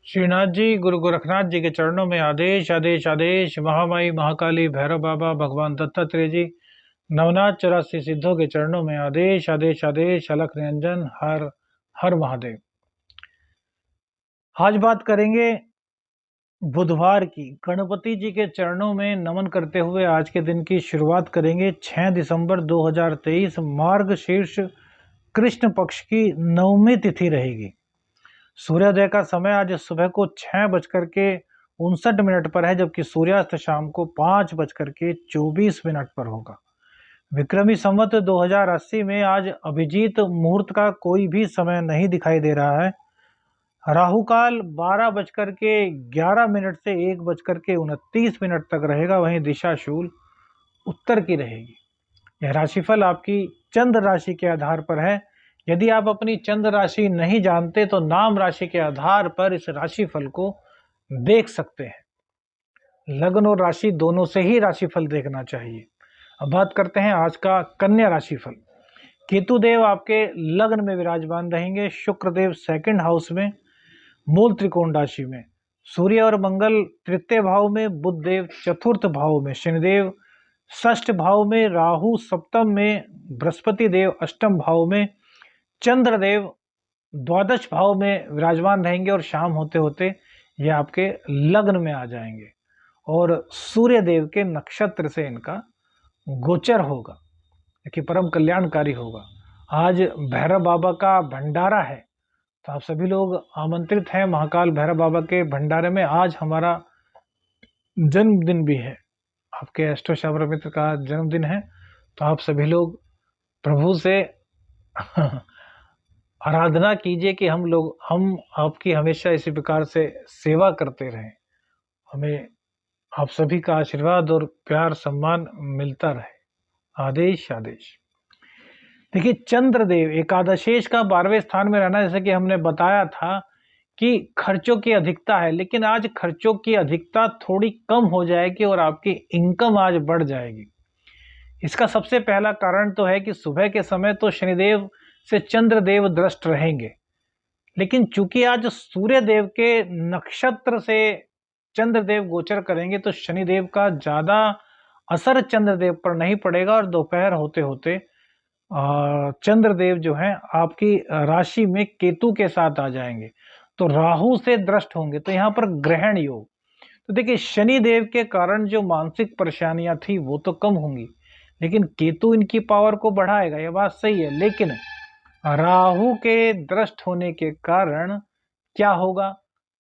श्रीनाथ जी, गुरु गोरखनाथ जी के चरणों में आदेश आदेश आदेश। महामाई महाकाली भैरव बाबा भगवान दत्तात्रेय जी नवनाथ 84 सिद्धों के चरणों में आदेश आदेश आदेश। अलख निरंजन हर हर महादेव। आज बात करेंगे बुधवार की। गणपति जी के चरणों में नमन करते हुए आज के दिन की शुरुआत करेंगे। 6 दिसंबर 2023 मार्ग शीर्ष कृष्ण पक्ष की नवमी तिथि रहेगी। सूर्योदय का समय आज सुबह को 6:59 पर है, जबकि सूर्यास्त शाम को 5:24 पर होगा। विक्रमी संवत 2080 में आज अभिजीत मुहूर्त का कोई भी समय नहीं दिखाई दे रहा है। राहु काल 12:11 से 1:29 तक रहेगा। वहीं दिशा शूल उत्तर की रहेगी। यह राशिफल आपकी चंद्र राशि के आधार पर है। यदि आप अपनी चंद्र राशि नहीं जानते तो नाम राशि के आधार पर इस राशिफल को देख सकते हैं। लग्न और राशि दोनों से ही राशिफल देखना चाहिए। अब बात करते हैं आज का कन्या राशिफल। केतु देव आपके लग्न में विराजमान रहेंगे। शुक्र देव सेकंड हाउस में मूल त्रिकोण राशि में, सूर्य और मंगल तृतीय भाव में, बुध देव चतुर्थ भाव में, शनिदेव षष्ठ भाव में, राहु सप्तम में, बृहस्पति देव अष्टम भाव में, चंद्रदेव द्वादश भाव में विराजमान रहेंगे और शाम होते होते ये आपके लग्न में आ जाएंगे और सूर्य देव के नक्षत्र से इनका गोचर होगा, कि परम कल्याणकारी होगा। आज भैरव बाबा का भंडारा है, तो आप सभी लोग आमंत्रित हैं महाकाल भैरव बाबा के भंडारे में। आज हमारा जन्मदिन भी है, आपके एस्ट्रो शास्त्र मित्र का जन्मदिन है, तो आप सभी लोग प्रभु से आराधना कीजिए कि हम आपकी हमेशा इसी प्रकार से सेवा करते रहें, हमें आप सभी का आशीर्वाद और प्यार सम्मान मिलता रहे। आदेश आदेश। देखिए, चंद्रदेव एकादशेष का 12वें स्थान में रहना, जैसे कि हमने बताया था कि खर्चों की अधिकता है, लेकिन आज खर्चों की अधिकता थोड़ी कम हो जाएगी और आपकी इनकम आज बढ़ जाएगी। इसका सबसे पहला कारण तो है कि सुबह के समय तो शनिदेव से चंद्रदेव दृष्ट रहेंगे, लेकिन चूंकि आज सूर्य देव के नक्षत्र से चंद्रदेव गोचर करेंगे तो शनिदेव का ज्यादा असर चंद्रदेव पर नहीं पड़ेगा और दोपहर होते होते चंद्रदेव जो है आपकी राशि में केतु के साथ आ जाएंगे, तो राहु से दृष्ट होंगे, तो यहाँ पर ग्रहण योग। तो देखिए, शनि देव के कारण जो मानसिक परेशानियां थी वो तो कम होंगी, लेकिन केतु इनकी पावर को बढ़ाएगा, ये बात सही है। लेकिन राहु के दृष्ट होने के कारण क्या होगा,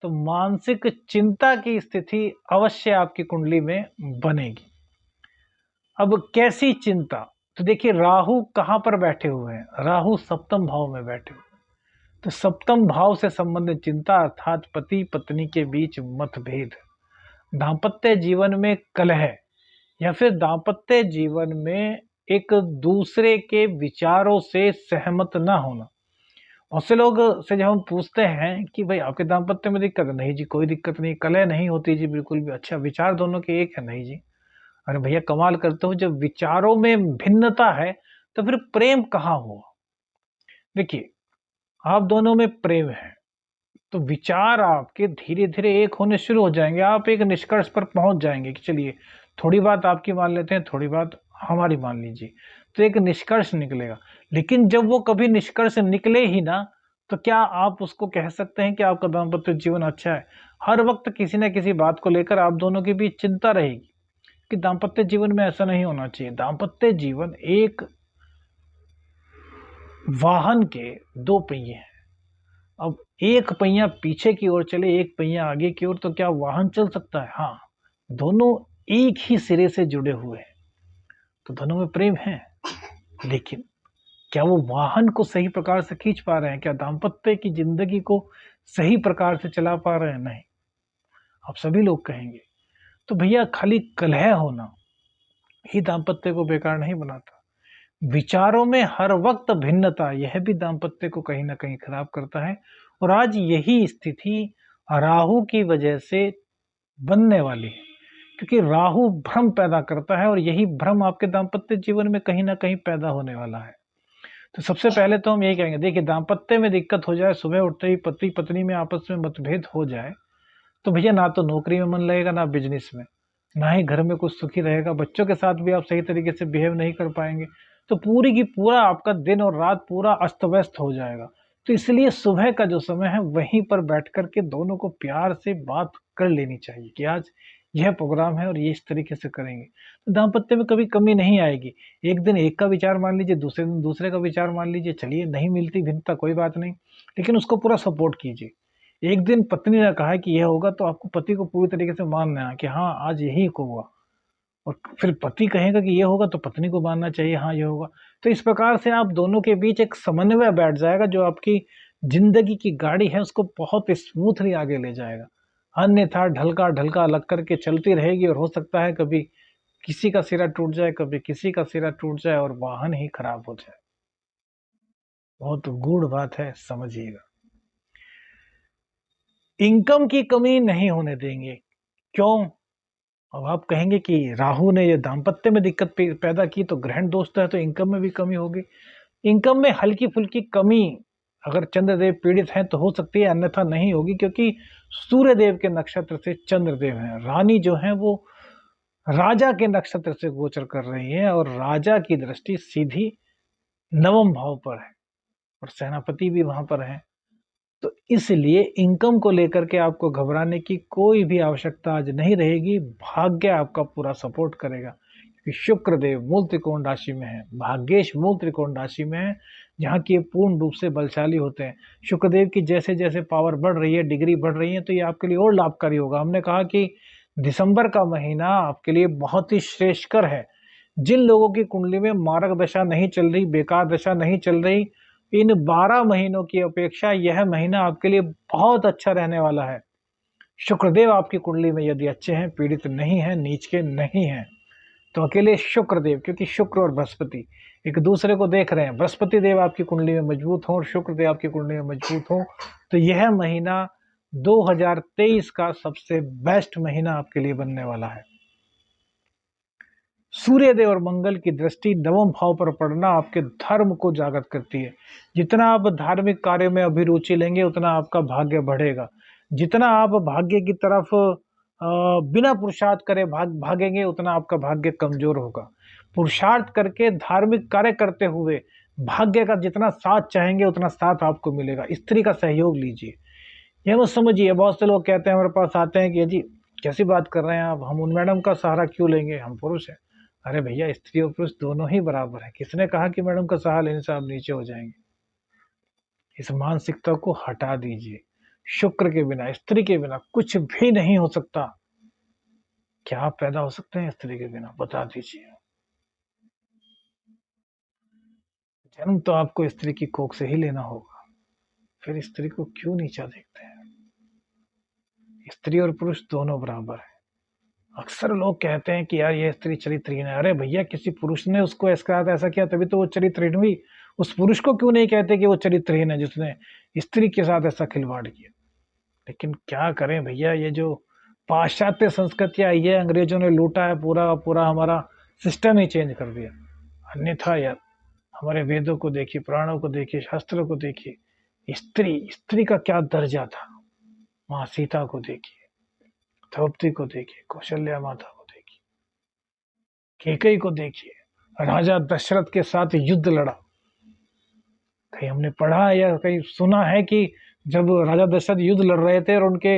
तो मानसिक चिंता की स्थिति अवश्य आपकी कुंडली में बनेगी। अब कैसी चिंता, तो देखिए राहु कहां पर बैठे हुए हैं, राहु सप्तम भाव में बैठे हुए हैं। तो सप्तम भाव से संबंधित चिंता अर्थात पति पत्नी के बीच मतभेद, दांपत्य जीवन में कलह, या फिर दांपत्य जीवन में एक दूसरे के विचारों से सहमत ना होना। बहुत से लोग से जब हम पूछते हैं कि भाई आपके दांपत्य में दिक्कत है, नहीं जी कोई दिक्कत नहीं, कलह नहीं होती जी बिल्कुल भी। अच्छा, विचार दोनों के एक है, नहीं जी। अरे भैया कमाल करते हो, जब विचारों में भिन्नता है तो फिर प्रेम कहाँ हुआ। देखिए, आप दोनों में प्रेम है तो विचार आपके धीरे धीरे एक होने शुरू हो जाएंगे, आप एक निष्कर्ष पर पहुंच जाएंगे कि चलिए थोड़ी बात आपकी मान लेते हैं, थोड़ी बात हमारी मान लीजिए, तो एक निष्कर्ष निकलेगा। लेकिन जब वो कभी निष्कर्ष निकले ही ना, तो क्या आप उसको कह सकते हैं कि आपका दाम्पत्य जीवन अच्छा है। हर वक्त किसी न किसी बात को लेकर आप दोनों के बीच चिंता रहेगी कि दाम्पत्य जीवन में ऐसा नहीं होना चाहिए। दाम्पत्य जीवन एक वाहन के दो पहिए हैं। अब एक पहिया पीछे की ओर चले, एक पहिया आगे की ओर, तो क्या वाहन चल सकता है? हाँ, दोनों एक ही सिरे से जुड़े हुए हैं, तो दोनों में प्रेम है। लेकिन क्या वो वाहन को सही प्रकार से खींच पा रहे हैं? क्या दाम्पत्य की जिंदगी को सही प्रकार से चला पा रहे हैं? नहीं। आप सभी लोग कहेंगे तो भैया खाली कलह होना ही दाम्पत्य को बेकार नहीं बनाता। विचारों में हर वक्त भिन्नता, यह भी दाम्पत्य को कहीं ना कहीं खराब करता है। और आज यही स्थिति राहु की वजह से बनने वाली है, क्योंकि राहु भ्रम पैदा करता है और यही भ्रम आपके दाम्पत्य जीवन में कहीं ना कहीं पैदा होने वाला है। तो सबसे पहले तो हम यही कहेंगे, देखिए दाम्पत्य में दिक्कत हो जाए, सुबह उठते ही पति पत्नी में आपस में मतभेद हो जाए, तो भैया ना तो नौकरी में मन लगेगा, ना बिजनेस में, ना ही घर में कुछ सुखी रहेगा, बच्चों के साथ भी आप सही तरीके से बिहेव नहीं कर पाएंगे, तो पूरी की पूरा आपका दिन और रात पूरा अस्त व्यस्त हो जाएगा। तो इसलिए सुबह का जो समय है वहीं पर बैठ कर के दोनों को प्यार से बात कर लेनी चाहिए कि आज यह प्रोग्राम है और ये इस तरीके से करेंगे, तो दाम्पत्य में कभी कमी नहीं आएगी। एक दिन एक का विचार मान लीजिए, दूसरे दिन दूसरे का विचार मान लीजिए, चलिए नहीं मिलती भिन्नता कोई बात नहीं, लेकिन उसको पूरा सपोर्ट कीजिए। एक दिन पत्नी ने कहा कि यह होगा, तो आपको पति को पूरी तरीके से मानना है कि हाँ आज यही को होगा, और फिर पति कहेगा कि ये होगा तो पत्नी को मानना चाहिए हाँ ये होगा। तो इस प्रकार से आप दोनों के बीच एक समन्वय बैठ जाएगा, जो आपकी जिंदगी की गाड़ी है उसको बहुत स्मूथली आगे ले जाएगा। अन्यथा ढलका ढलका लग करके चलती रहेगी, और हो सकता है कभी किसी का सिरा टूट जाए, कभी किसी का सिरा टूट जाए और वाहन ही खराब हो जाए। बहुत गूढ़ बात है, समझिएगा। इनकम की कमी नहीं होने देंगे। क्यों? अब आप कहेंगे कि राहु ने ये दाम्पत्य में दिक्कत पैदा की, तो ग्रहण दोस्त है तो इनकम में भी कमी होगी। इनकम में हल्की फुल्की कमी अगर चंद्रदेव पीड़ित हैं तो हो सकती है, अन्यथा नहीं होगी, क्योंकि सूर्यदेव के नक्षत्र से चंद्रदेव हैं। रानी जो है वो राजा के नक्षत्र से गोचर कर रही है, और राजा की दृष्टि सीधी नवम भाव पर है, और सेनापति भी वहां पर है। तो इसलिए इनकम को लेकर के आपको घबराने की कोई भी आवश्यकता आज नहीं रहेगी। भाग्य आपका पूरा सपोर्ट करेगा, क्योंकि शुक्र देव मूल त्रिकोण राशि में है, भाग्येश मूल त्रिकोण राशि में है, जहाँ की पूर्ण रूप से बलशाली होते हैं। शुक्रदेव की जैसे जैसे पावर बढ़ रही है, डिग्री बढ़ रही है, तो ये आपके लिए और लाभकारी होगा। हमने कहा कि दिसंबर का महीना आपके लिए बहुत ही श्रेष्ठकर है। जिन लोगों की कुंडली में मारक दशा नहीं चल रही, बेकार दशा नहीं चल रही, इन 12 महीनों की अपेक्षा यह महीना आपके लिए बहुत अच्छा रहने वाला है। शुक्रदेव आपकी कुंडली में यदि अच्छे हैं, पीड़ित नहीं है, नीच के नहीं है, तो अकेले शुक्रदेव, क्योंकि शुक्र और बृहस्पति एक दूसरे को देख रहे हैं, बृहस्पति देव आपकी कुंडली में मजबूत हो और शुक्र देव आपकी कुंडली में मजबूत हो, तो यह महीना 2023 का सबसे बेस्ट महीना आपके लिए बनने वाला है। सूर्यदेव और मंगल की दृष्टि नवम भाव पर पड़ना आपके धर्म को जागृत करती है। जितना आप धार्मिक कार्य में अभिरुचि लेंगे, उतना आपका भाग्य बढ़ेगा। जितना आप भाग्य की तरफ बिना पुरुषार्थ करे भागेंगे, उतना आपका भाग्य कमजोर होगा। पुरुषार्थ करके धार्मिक कार्य करते हुए भाग्य का जितना साथ चाहेंगे, उतना साथ आपको मिलेगा। स्त्री का सहयोग लीजिए। यह मत समझिए, बहुत से लोग कहते हैं हमारे पास आते हैं कि जी कैसी बात कर रहे हैं आप, हम उन मैडम का सहारा क्यों लेंगे, हम पुरुष हैं। अरे भैया, स्त्री और पुरुष दोनों ही बराबर है। किसने कहा कि मैडम का सहारा लेने से आप नीचे हो जाएंगे? इस मानसिकता को हटा दीजिए। शुक्र के बिना, स्त्री के बिना कुछ भी नहीं हो सकता। क्या आप पैदा हो सकते हैं स्त्री के बिना? बता दीजिए। जन्म तो आपको स्त्री की कोख से ही लेना होगा, फिर स्त्री को क्यों नीचा देखते हैं? स्त्री और पुरुष दोनों बराबर है। अक्सर लोग कहते हैं कि यार ये स्त्री चरित्रहीन है। अरे भैया, किसी पुरुष ने उसको ऐसा किया तभी तो वो चरित्रहीन हुई। उस पुरुष को क्यों नहीं कहते कि वो चरित्रहीन है जिसने स्त्री के साथ ऐसा खिलवाड़ किया? लेकिन क्या करें भैया, ये जो पाश्चात्य संस्कृति आई है, अंग्रेजों ने लूटा है, पूरा पूरा हमारा सिस्टम ही चेंज कर दिया। अन्यथा यार, हमारे वेदों को देखिए, पुराणों को देखिए, शास्त्रों को देखिए, स्त्री का क्या दर्जा था। माँ सीता को देखिए, द्रौपदी को देखिए, कौशल्या माता को देखिए, कैकेयी को देखिए, राजा दशरथ के साथ युद्ध लड़ा। कहीं हमने पढ़ा या कहीं सुना है कि जब राजा दशरथ युद्ध लड़ रहे थे और उनके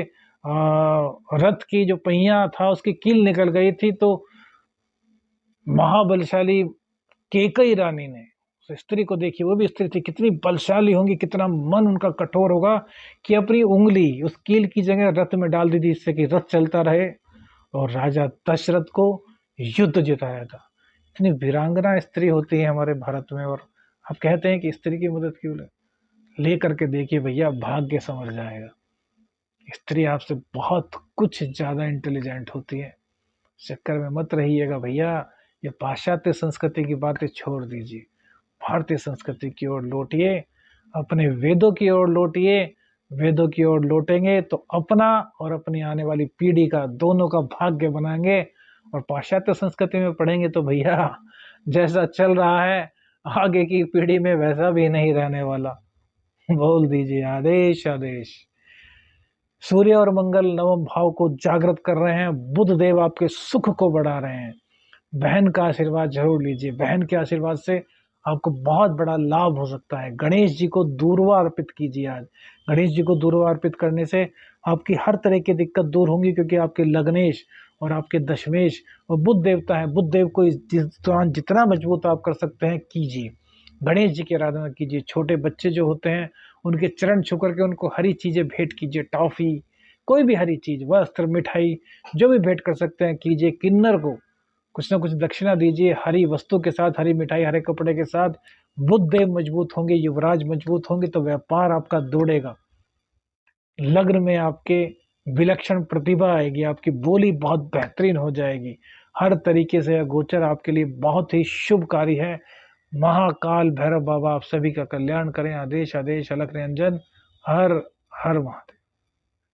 रथ की जो पहिया था उसकी कील निकल गई थी, तो महाबलशाली कैकेयी रानी ने उस स्त्री को देखिए, वो भी स्त्री थी, कितनी बलशाली होंगी, कितना मन उनका कठोर होगा कि अपनी उंगली उस कील की जगह रथ में डाल दी थी, इससे कि रथ चलता रहे, और राजा दशरथ को युद्ध जिताया था। इतनी वीरांगना स्त्री होती है हमारे भारत में, और आप कहते हैं कि स्त्री की मदद क्यों ले करके देखिए भैया, भाग्य समझ जाएगा। स्त्री आपसे बहुत कुछ ज्यादा इंटेलिजेंट होती है। चक्कर में मत रहिएगा भैया। ये पाश्चात्य संस्कृति की बातें छोड़ दीजिए, भारतीय संस्कृति की ओर लौटिए, अपने वेदों की ओर लौटिए। वेदों की ओर लौटेंगे तो अपना और अपनी आने वाली पीढ़ी का, दोनों का भाग्य बनाएंगे। और पाश्चात्य संस्कृति में पढ़ेंगे तो भैया, जैसा चल रहा है आगे की पीढ़ी में वैसा भी नहीं रहने वाला। बोल दीजिए आदेश आदेश। सूर्य और मंगल नवम भाव को जागृत कर रहे हैं, बुध देव आपके सुख को बढ़ा रहे हैं। बहन का आशीर्वाद जरूर लीजिए, बहन के आशीर्वाद से आपको बहुत बड़ा लाभ हो सकता है। गणेश जी को दूर्वा अर्पित कीजिए आज। गणेश जी को दूर्वा अर्पित करने से आपकी हर तरह की दिक्कत दूर होंगी, क्योंकि आपके लग्नेश और आपके दशमेश और बुध देवता है। बुध देव को इस दौरान जितना मजबूत आप कर सकते हैं कीजिए। गणेश जी की आराधना कीजिए। छोटे बच्चे जो होते हैं उनके चरण छू करके उनको हरी चीजें भेंट कीजिए, टॉफी, कोई भी हरी चीज, वस्त्र, मिठाई, जो भी भेंट कर सकते हैं कीजिए। किन्नर को कुछ ना कुछ दक्षिणा दीजिए, हरी वस्तु के साथ, हरी मिठाई, हरे कपड़े के साथ। बुध देव मजबूत होंगे, युवराज मजबूत होंगे तो व्यापार आपका दौड़ेगा। लग्न में आपके विलक्षण प्रतिभा आएगी, आपकी बोली बहुत बेहतरीन हो जाएगी। हर तरीके से यह गोचर आपके लिए बहुत ही शुभकारी है। महाकाल भैरव बाबा आप सभी का कल्याण करें। आदेश आदेश अलख निरंजन। हर हर महादेव।